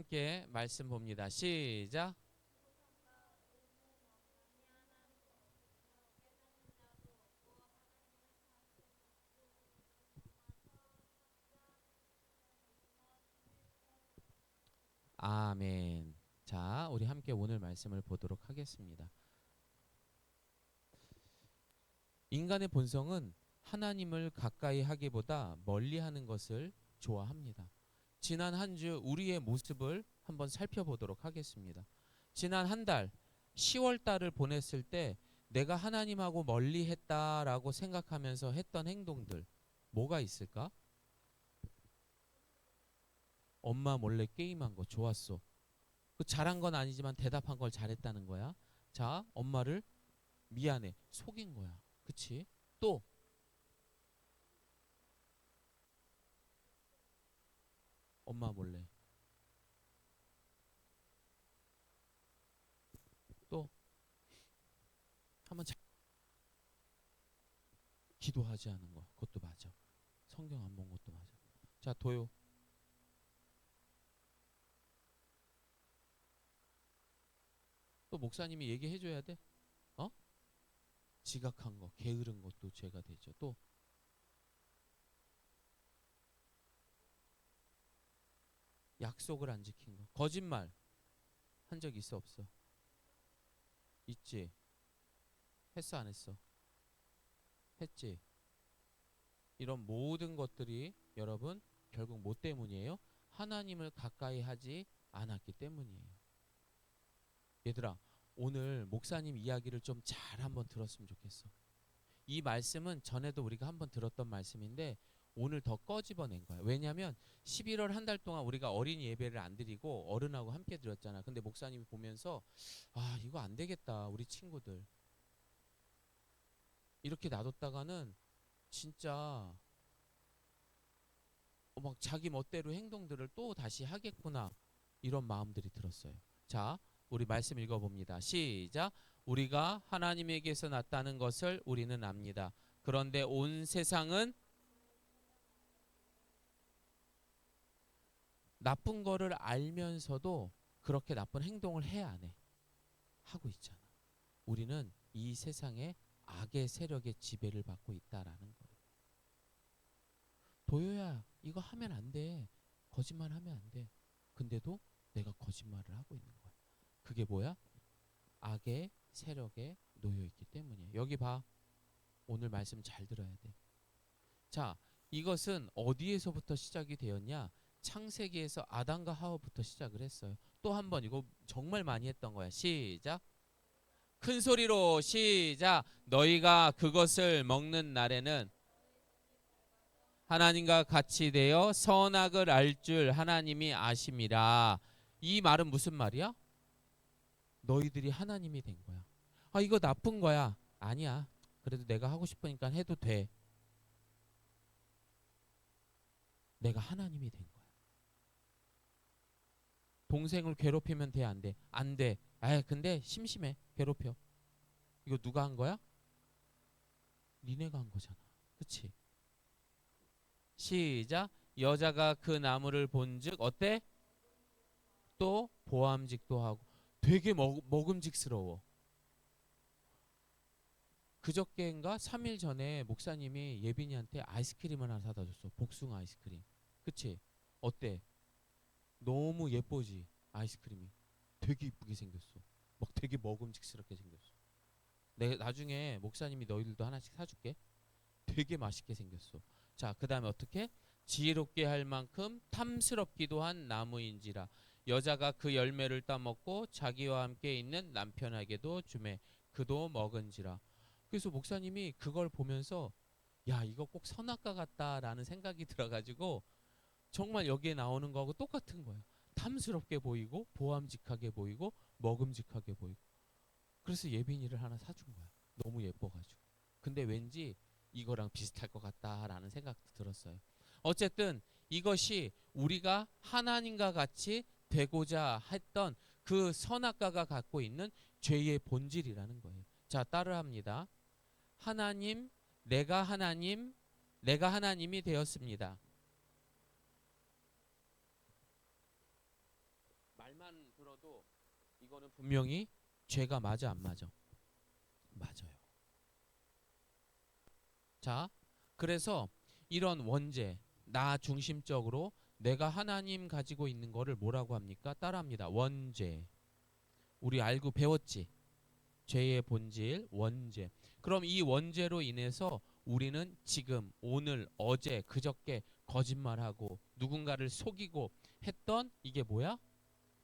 함께 말씀 봅니다. 시작. 아멘. 자, 우리 함께 오늘 말씀을 보도록 하겠습니다. 인간의 본성은 하나님을 가까이 하기보다 멀리 하는 것을 좋아합니다. 지난 한 주 우리의 모습을 한번 살펴보도록 하겠습니다. 지난 한 달, 10월 달을 보냈을 때 내가 하나님하고 멀리 했다라고 생각하면서 했던 행동들 뭐가 있을까? 엄마 몰래 게임한 거 좋았어. 그 잘한 건 아니지만 대답한 걸 잘했다는 거야. 자, 엄마를 미안해. 속인 거야. 그치? 또 엄마 몰래. 또 한번 기도하지 않은 거. 그것도 맞아. 성경 안 본 것도 맞아. 자, 도요. 또 목사님이 얘기해 줘야 돼. 어? 지각한 거, 게으른 것도 죄가 되죠. 또 약속을 안 지킨 거. 거짓말 한 적 있어 없어? 있지. 했어 안 했어? 했지. 이런 모든 것들이 여러분 결국 뭐 때문이에요? 하나님을 가까이 하지 않았기 때문이에요. 얘들아, 오늘 목사님 이야기를 좀 잘 한번 들었으면 좋겠어. 이 말씀은 전에도 우리가 한번 들었던 말씀인데 오늘 더 꺼집어낸 거야. 왜냐하면 11월 한 달 동안 우리가 어린이 예배를 안 드리고 어른하고 함께 드렸잖아. 근데 목사님이 보면서 아, 이거 안 되겠다. 우리 친구들 이렇게 놔뒀다가는 진짜 막 자기 멋대로 행동들을 또 다시 하겠구나, 이런 마음들이 들었어요. 자, 우리 말씀 읽어봅니다. 시작. 우리가 하나님에게서 났다는 것을 우리는 압니다. 그런데 온 세상은 나쁜 거를 알면서도 그렇게 나쁜 행동을 해 안 해? 하고 있잖아. 우리는 이 세상의 악의 세력의 지배를 받고 있다라는 거예요. 도요야, 이거 하면 안 돼. 거짓말 하면 안 돼. 근데도 내가 거짓말을 하고 있는 거야. 그게 뭐야? 악의 세력에 놓여 있기 때문이에요. 여기 봐. 오늘 말씀 잘 들어야 돼. 자, 이것은 어디에서부터 시작이 되었냐? 창세기에서 아담과 하와부터 시작을 했어요. 또 한 번 이거 정말 많이 했던 거야. 시작. 큰 소리로 시작. 너희가 그것을 먹는 날에는 하나님과 같이 되어 선악을 알 줄 하나님이 아심이라. 이 말은 무슨 말이야? 너희들이 하나님이 된 거야. 아, 이거 나쁜 거야. 아니야. 그래도 내가 하고 싶으니까 해도 돼. 내가 하나님이 된 거야. 동생을 괴롭히면 돼, 안 돼? 안 돼. 아, 근데 심심해. 괴롭혀. 이거 누가 한 거야? 니네가 한 거잖아. 그치? 시작. 여자가 그 나무를 본즉 어때? 또 보암직도 하고 되게 먹음직스러워. 그저께인가 3일 전에 목사님이 예빈이한테 아이스크림을 하나 사다 줬어. 복숭아 아이스크림. 그치? 어때? 너무 예뻐지? 아이스크림이 되게 이쁘게 생겼어. 막 되게 먹음직스럽게 생겼어. 내가 나중에 목사님이 너희들도 하나씩 사줄게. 되게 맛있게 생겼어. 자, 그 다음에 어떻게? 지혜롭게 할 만큼 탐스럽기도 한 나무인지라. 여자가 그 열매를 따먹고 자기와 함께 있는 남편에게도 주매 그도 먹은지라. 그래서 목사님이 그걸 보면서 야, 이거 꼭 선악과 같다라는 생각이 들어가지고 정말 여기에 나오는 거하고 똑같은 거예요. 탐스럽게 보이고 보암직하게 보이고 먹음직하게 보이고. 그래서 예빈이를 하나 사준 거야. 너무 예뻐가지고. 근데 왠지 이거랑 비슷할 것 같다라는 생각도 들었어요. 어쨌든 이것이 우리가 하나님과 같이 되고자 했던 그 선악과가 갖고 있는 죄의 본질이라는 거예요. 자, 따라합니다. 하나님, 내가 하나님, 내가 하나님이 되었습니다. 말만 들어도 이거는 분명히 죄가 맞아 안 맞아? 맞아요. 자, 그래서 이런 원죄, 나 중심적으로 내가 하나님 가지고 있는 거를 뭐라고 합니까? 따라합니다. 원죄. 우리 알고 배웠지? 죄의 본질, 원죄. 그럼 이 원죄로 인해서 우리는 지금, 오늘, 어제, 그저께 거짓말하고 누군가를 속이고 했던 이게 뭐야?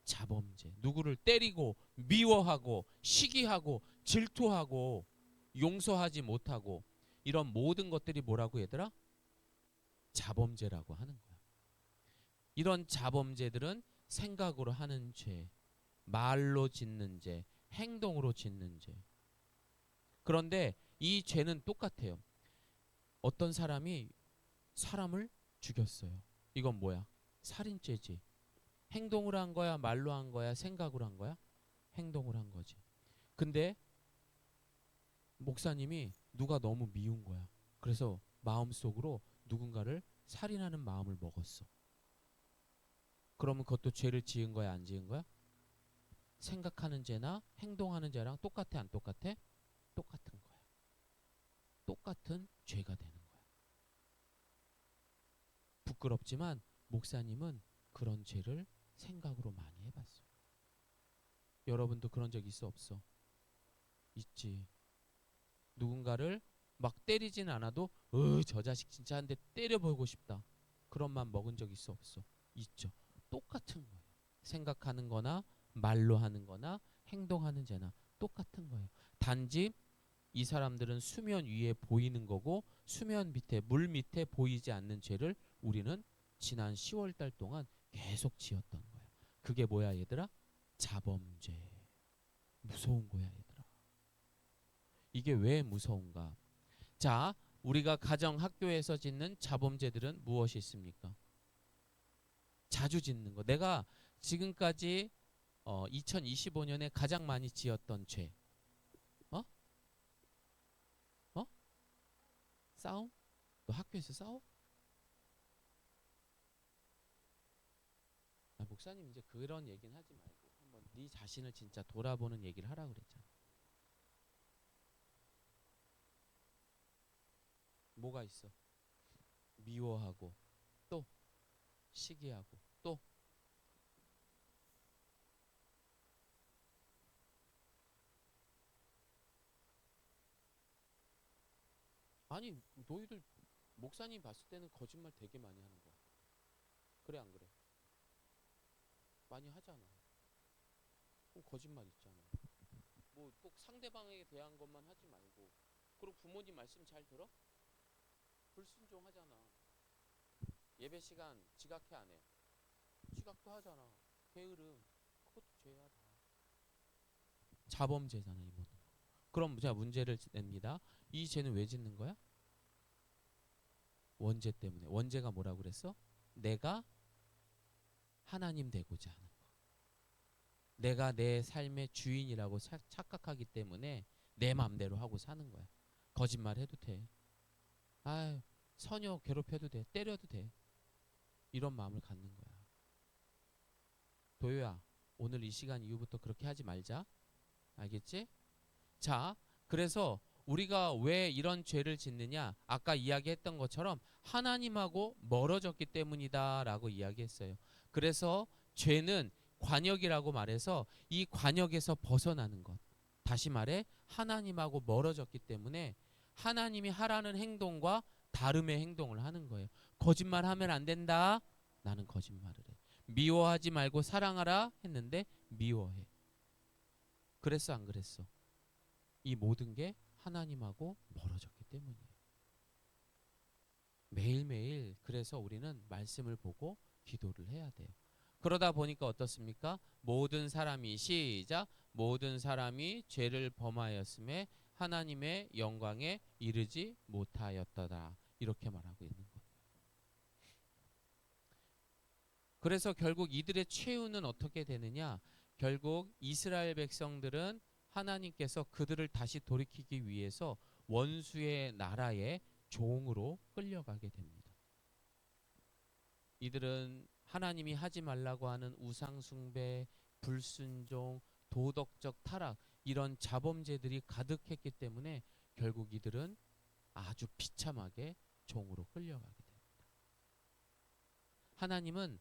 자범죄. 누구를 때리고 미워하고 시기하고 질투하고 용서하지 못하고 이런 모든 것들이 뭐라고 얘들아? 자범죄라고 하는 거야. 이런 자범죄들은 생각으로 하는 죄, 말로 짓는 죄, 행동으로 짓는 죄. 그런데 이 죄는 똑같아요. 어떤 사람이 사람을 죽였어요. 이건 뭐야? 살인죄지. 행동으로 한 거야, 말로 한 거야, 생각으로 한 거야? 행동으로 한 거지. 근데 목사님이 누가 너무 미운 거야. 그래서 마음속으로 누군가를 살인하는 마음을 먹었어. 그러면 그것도 죄를 지은 거야, 안 지은 거야? 생각하는 죄나 행동하는 죄랑 똑같아, 안 똑같아? 똑같은 거야. 똑같은 죄가 되는 거야. 부끄럽지만 목사님은 그런 죄를 생각으로 많이 해봤어요. 여러분도 그런 적 있어, 없어? 있지. 누군가를 막 때리진 않아도 저 자식 진짜 한 대 때려보고 싶다. 그런 맘 먹은 적 있어, 없어? 있죠. 똑같은 거예요. 생각하는 거나 말로 하는 거나 행동하는 죄나 똑같은 거예요. 단지 이 사람들은 수면 위에 보이는 거고 수면 밑에, 물 밑에 보이지 않는 죄를 우리는 지난 10월 달 동안 계속 지었던 거야. 그게 뭐야, 얘들아? 자범죄. 무서운 거야, 얘들아. 이게 왜 무서운가? 자, 우리가 가정, 학교에서 짓는 자범죄들은 무엇이 있습니까? 자주 짓는 거. 내가 지금까지 2025년에 가장 많이 지었던 죄. 어? 어? 싸움? 너 학교에서 싸워? 아, 목사님 이제 그런 얘기는 하지 말고 한번 네 자신을 진짜 돌아보는 얘기를 하라 그랬잖아. 뭐가 있어? 미워하고 또 시기하고 또 아니 너희들 목사님 봤을 때는 거짓말 되게 많이 하는 거야. 그래 안 그래? 많이 하잖아. 그럼 거짓말 있잖아. 뭐 꼭 상대방에 대한 것만 하지 말고 그리고 부모님 말씀 잘 들어? 불순종하잖아. 예배 시간 지각해 안 해? 지각도 하잖아. 게으름 그것도 죄야 다. 자범죄잖아 이 모든 거. 그럼 제가 문제를 냅니다. 이 죄는 왜 짓는 거야? 원죄 때문에. 원죄가 뭐라고 그랬어? 내가 하나님 되고자 하는 거. 내가 내 삶의 주인이라고 착각하기 때문에 내 맘대로 하고 사는 거야. 거짓말 해도 돼. 아, 처녀 괴롭혀도 돼. 때려도 돼. 이런 마음을 갖는 거야. 도요야, 오늘 이 시간 이후부터 그렇게 하지 말자. 알겠지? 자, 그래서 우리가 왜 이런 죄를 짓느냐? 아까 이야기했던 것처럼 하나님하고 멀어졌기 때문이다라고 이야기했어요. 그래서 죄는 관역이라고 말해서 이 관역에서 벗어나는 것. 다시 말해 하나님하고 멀어졌기 때문에 하나님이 하라는 행동과 다름의 행동을 하는 거예요. 거짓말하면 안 된다. 나는 거짓말을 해. 미워하지 말고 사랑하라 했는데 미워해. 그랬어 안 그랬어? 이 모든 게 하나님하고 멀어졌기 때문이에요. 매일매일 그래서 우리는 말씀을 보고 기도를 해야 돼요. 그러다 보니까 어떻습니까? 모든 사람이 시작 모든 사람이 죄를 범하였음에 하나님의 영광에 이르지 못하였더라. 이렇게 말하고 있는 거예요. 그래서 결국 이들의 최후는 어떻게 되느냐? 결국 이스라엘 백성들은 하나님께서 그들을 다시 돌이키기 위해서 원수의 나라의 종으로 끌려가게 됩니다. 이들은 하나님이 하지 말라고 하는 우상 숭배, 불순종, 도덕적 타락 이런 자범죄들이 가득했기 때문에 결국 이들은 아주 비참하게 종으로 끌려가게 됩니다. 하나님은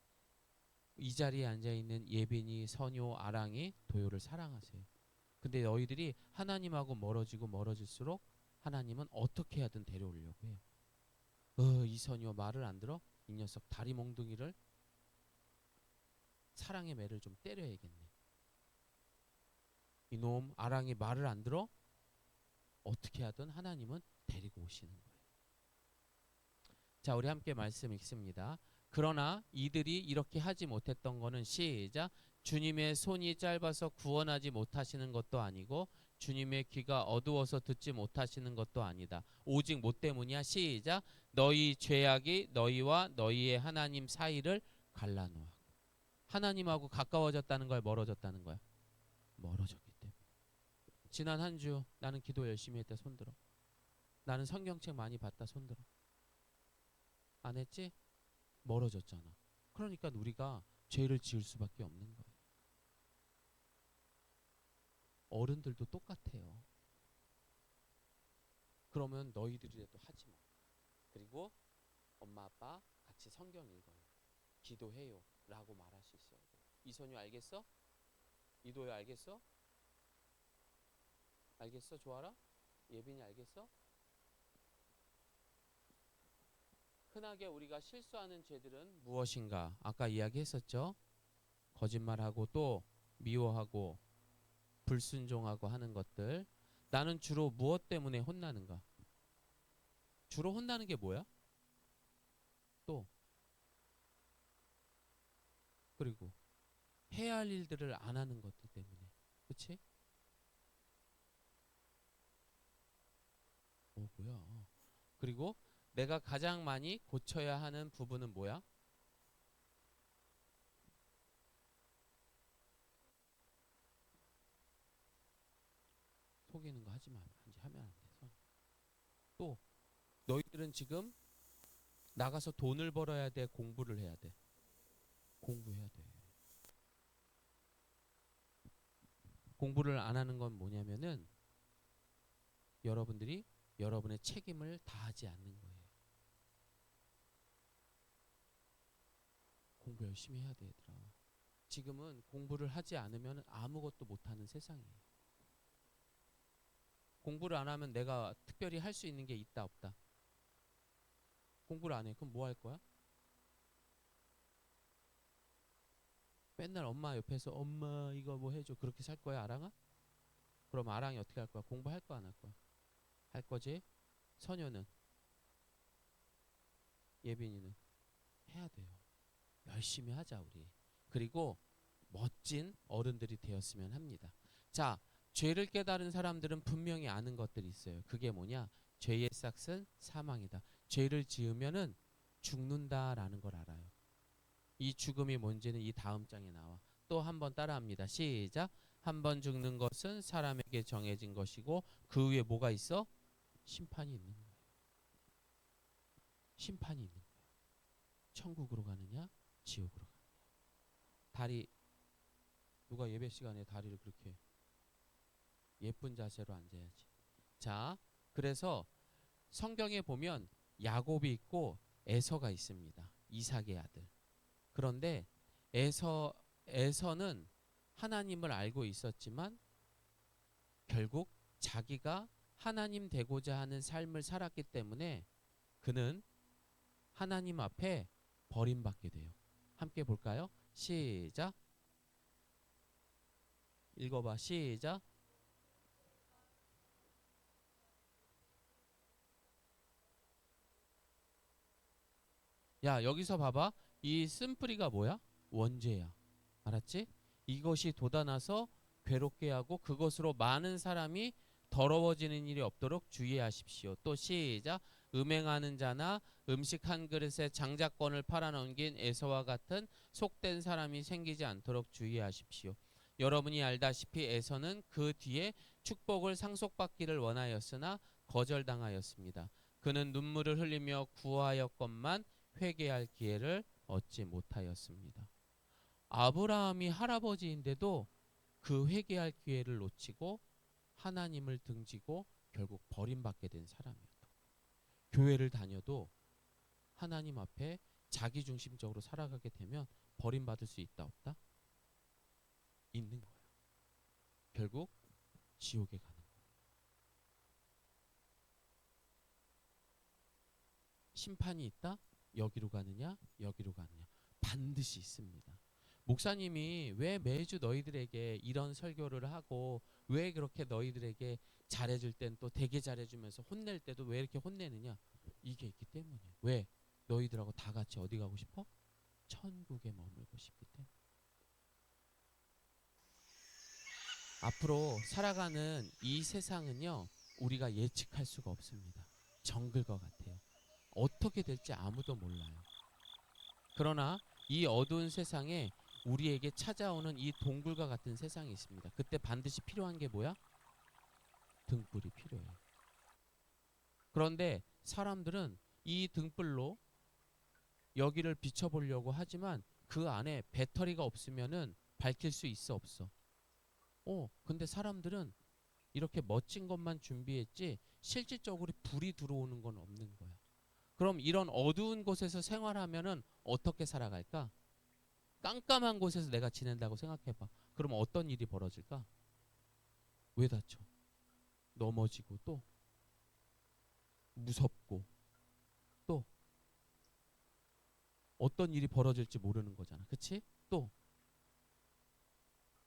이 자리에 앉아 있는 예빈이, 선요, 아랑이, 도요를 사랑하세요. 근데 너희들이 하나님하고 멀어지고 멀어질수록 하나님은 어떻게 하든 데려오려고 해요. 이 선요 말을 안 들어? 이 녀석 다리 몽둥이를 사랑의 매를 좀 때려야겠네. 이놈 아랑이 말을 안 들어? 어떻게 하든 하나님은 데리고 오시는 거예요. 자, 우리 함께 말씀 읽습니다. 그러나 이들이 이렇게 하지 못했던 거는 시작. 주님의 손이 짧아서 구원하지 못하시는 것도 아니고 주님의 귀가 어두워서 듣지 못하시는 것도 아니다. 오직 뭐 때문이야? 시작. 너희 죄악이 너희와 너희의 하나님 사이를 갈라놓아. 하나님하고 가까워졌다는 거야, 멀어졌다는 거야? 멀어졌기 때문에. 지난 한 주 나는 기도 열심히 했다 손들어. 나는 성경책 많이 봤다 손들어. 안 했지? 멀어졌잖아. 그러니까 우리가 죄를 지을 수밖에 없는 거예요. 어른들도 똑같아요. 그러면 너희들이라도 하지 마. 그리고 엄마 아빠 같이 성경 읽어요. 기도해요. 라고 말할 수 있어야 돼요. 이선유 알겠어? 이도요 알겠어? 알겠어? 좋아라? 예빈이 알겠어? 흔하게 우리가 실수하는 죄들은 무엇인가? 아까 이야기했었죠. 거짓말하고 또 미워하고 불순종하고 하는 것들. 나는 주로 무엇 때문에 혼나는가? 주로 혼나는 게 뭐야? 또 그리고 해야 할 일들을 안 하는 것들 때문에. 그치? 뭐야? 그리고 내가 가장 많이 고쳐야 하는 부분은 뭐야? 속이는 거 하지 마. 이제 하면 안 돼. 또 너희들은 지금 나가서 돈을 벌어야 돼, 공부를 해야 돼. 공부해야 돼. 공부를 안 하는 건 뭐냐면은 여러분들이 여러분의 책임을 다하지 않는 거예요. 공부 열심히 해야 돼, 얘들아. 지금은 공부를 하지 않으면 아무것도 못하는 세상이에요. 공부를 안 하면 내가 특별히 할 수 있는 게 있다 없다? 공부를 안 해. 그럼 뭐 할 거야? 맨날 엄마 옆에서 엄마 이거 뭐 해줘. 그렇게 살 거야, 아랑아? 그럼 아랑이 어떻게 할 거야? 공부할 거 안 할 거야? 할 거지? 선효는? 예빈이는? 해야 돼요. 열심히 하자 우리. 그리고 멋진 어른들이 되었으면 합니다. 자, 죄를 깨달은 사람들은 분명히 아는 것들이 있어요. 그게 뭐냐? 죄의 싹은 사망이다. 죄를 지으면은 죽는다라는 걸 알아요. 이 죽음이 뭔지는 이 다음 장에 나와. 또 한 번 따라합니다. 시작. 한 번 죽는 것은 사람에게 정해진 것이고 그 위에 뭐가 있어? 심판이 있는 거예요. 심판이 있는 거예요. 천국으로 가느냐? 지옥으로 가느냐? 다리 누가 예배 시간에 다리를 그렇게 예쁜 자세로 앉아야지. 자, 그래서 성경에 보면 야곱이 있고 에서가 있습니다. 이삭의 아들. 그런데 에서는 하나님을 알고 있었지만 결국 자기가 하나님 되고자 하는 삶을 살았기 때문에 그는 하나님 앞에 버림받게 돼요. 함께 볼까요? 시작. 읽어봐. 시작. 야, 여기서 봐봐. 이 쓴뿌리가 뭐야? 원죄야. 알았지? 이것이 돋아나서 괴롭게 하고 그것으로 많은 사람이 더러워지는 일이 없도록 주의하십시오. 또 시작. 음행하는 자나 음식 한 그릇에 장자권을 팔아넘긴 에서와 같은 속된 사람이 생기지 않도록 주의하십시오. 여러분이 알다시피 에서는 그 뒤에 축복을 상속받기를 원하였으나 거절당하였습니다. 그는 눈물을 흘리며 구하였건만 회개할 기회를 얻지 못하였습니다. 아브라함이 할아버지인데도 그 회개할 기회를 놓치고 하나님을 등지고 결국 버림받게 된 사람이었다. 교회를 다녀도 하나님 앞에 자기중심적으로 살아가게 되면 버림받을 수 있다 없다? 있는 거예요. 결국 지옥에 가는 거예요. 심판이 있다? 여기로 가느냐 여기로 가느냐 반드시 있습니다. 목사님이 왜 매주 너희들에게 이런 설교를 하고 왜 그렇게 너희들에게 잘해줄 땐 또 되게 잘해주면서 혼낼 때도 왜 이렇게 혼내느냐, 이게 있기 때문이에요. 왜? 너희들하고 다 같이 어디 가고 싶어? 천국에 머물고 싶기 때문에. 앞으로 살아가는 이 세상은요, 우리가 예측할 수가 없습니다. 정글과 같아요. 어떻게 될지 아무도 몰라요. 그러나 이 어두운 세상에 우리에게 찾아오는 이 동굴과 같은 세상이 있습니다. 그때 반드시 필요한 게 뭐야? 등불이 필요해요. 그런데 사람들은 이 등불로 여기를 비춰보려고 하지만 그 안에 배터리가 없으면은 밝힐 수 있어 없어? 근데 사람들은 이렇게 멋진 것만 준비했지 실질적으로 불이 들어오는 건 없는 거야. 그럼 이런 어두운 곳에서 생활하면은 어떻게 살아갈까? 깜깜한 곳에서 내가 지낸다고 생각해봐. 그럼 어떤 일이 벌어질까? 왜 다쳐? 넘어지고 또 무섭고 또 어떤 일이 벌어질지 모르는 거잖아. 그치? 또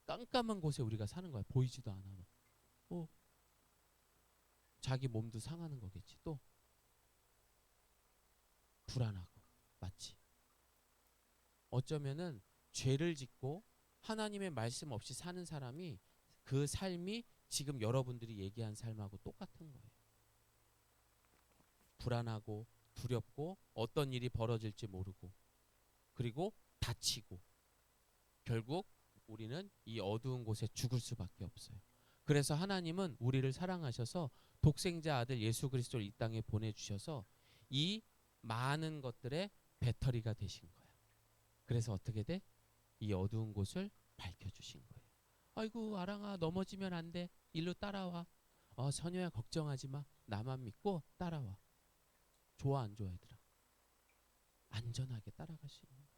깜깜한 곳에 우리가 사는 거야. 보이지도 않아. 어, 자기 몸도 상하는 거겠지. 또 불안하고. 맞지? 어쩌면은 죄를 짓고 하나님의 말씀 없이 사는 사람이 그 삶이 지금 여러분들이 얘기한 삶하고 똑같은 거예요. 불안하고 두렵고 어떤 일이 벌어질지 모르고 그리고 다치고 결국 우리는 이 어두운 곳에 죽을 수밖에 없어요. 그래서 하나님은 우리를 사랑하셔서 독생자 아들 예수 그리스도를 이 땅에 보내주셔서 이 많은 것들의 배터리가 되신 거야. 그래서 어떻게 돼? 이 어두운 곳을 밝혀주신 거예요. 아이고 아랑아 넘어지면 안 돼. 일로 따라와. 선효야 걱정하지 마. 나만 믿고 따라와. 좋아 안 좋아 얘들아? 안전하게 따라갈 수 있는 거야.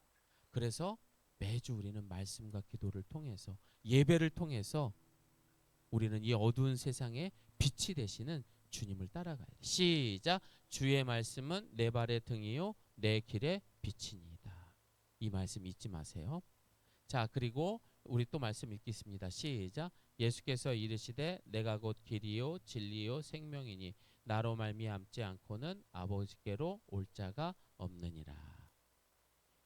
그래서 매주 우리는 말씀과 기도를 통해서 예배를 통해서 우리는 이 어두운 세상에 빛이 되시는 주님을 따라가야 돼. 시작. 주의 말씀은 내 발의 등이요 내 길의 빛이니이다. 이 말씀 잊지 마세요. 자, 그리고 우리 또 말씀 읽겠습니다. 시작. 예수께서 이르시되 내가 곧 길이요 진리요 생명이니 나로 말미암지 않고는 아버지께로 올 자가 없느니라.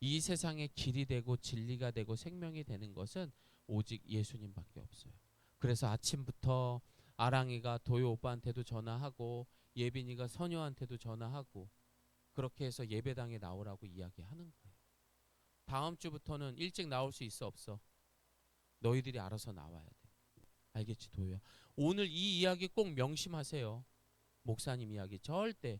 이 세상의 길이 되고 진리가 되고 생명이 되는 것은 오직 예수님밖에 없어요. 그래서 아침부터 아랑이가 도요 오빠한테도 전화하고 예빈이가 선효한테도 전화하고 그렇게 해서 예배당에 나오라고 이야기하는 거예요. 다음 주부터는 일찍 나올 수 있어 없어? 너희들이 알아서 나와야 돼. 알겠지 도요야? 오늘 이 이야기 꼭 명심하세요. 목사님 이야기 절대.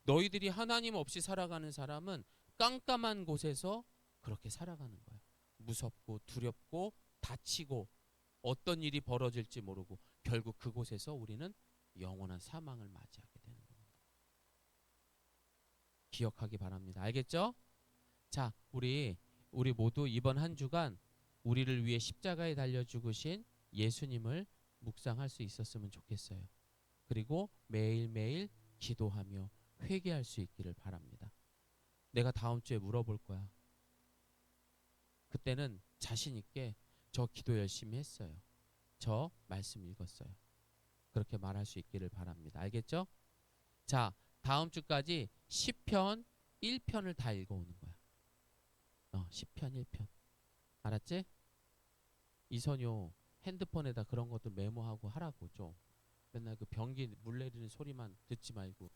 너희들이 하나님 없이 살아가는 사람은 깜깜한 곳에서 그렇게 살아가는 거야. 무섭고 두렵고 다치고 어떤 일이 벌어질지 모르고 결국 그곳에서 우리는 영원한 사망을 맞이하게 되는 겁니다. 기억하기 바랍니다. 알겠죠? 자, 우리 모두 이번 한 주간 우리를 위해 십자가에 달려 죽으신 예수님을 묵상할 수 있었으면 좋겠어요. 그리고 매일매일 기도하며 회개할 수 있기를 바랍니다. 내가 다음 주에 물어볼 거야. 그때는 자신 있게 저 기도 열심히 했어요. 저 말씀 읽었어요. 그렇게 말할 수 있기를 바랍니다. 알겠죠? 자, 다음 주까지 시편 1편을 다 읽어오는 거야. 시편 1편. 알았지? 이선효 핸드폰에다 그런 것도 메모하고 하라고 좀. 맨날 그 변기 물 내리는 소리만 듣지 말고.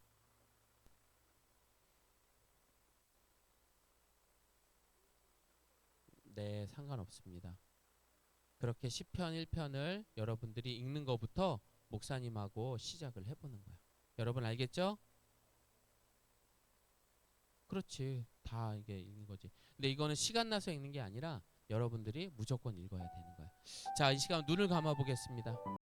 네, 상관없습니다. 그렇게 시편 1편을 여러분들이 읽는 것부터 목사님하고 시작을 해보는 거야. 여러분 알겠죠? 그렇지. 다 이게 읽는 거지. 근데 이거는 시간 나서 읽는 게 아니라 여러분들이 무조건 읽어야 되는 거야. 자, 이 시간 눈을 감아 보겠습니다.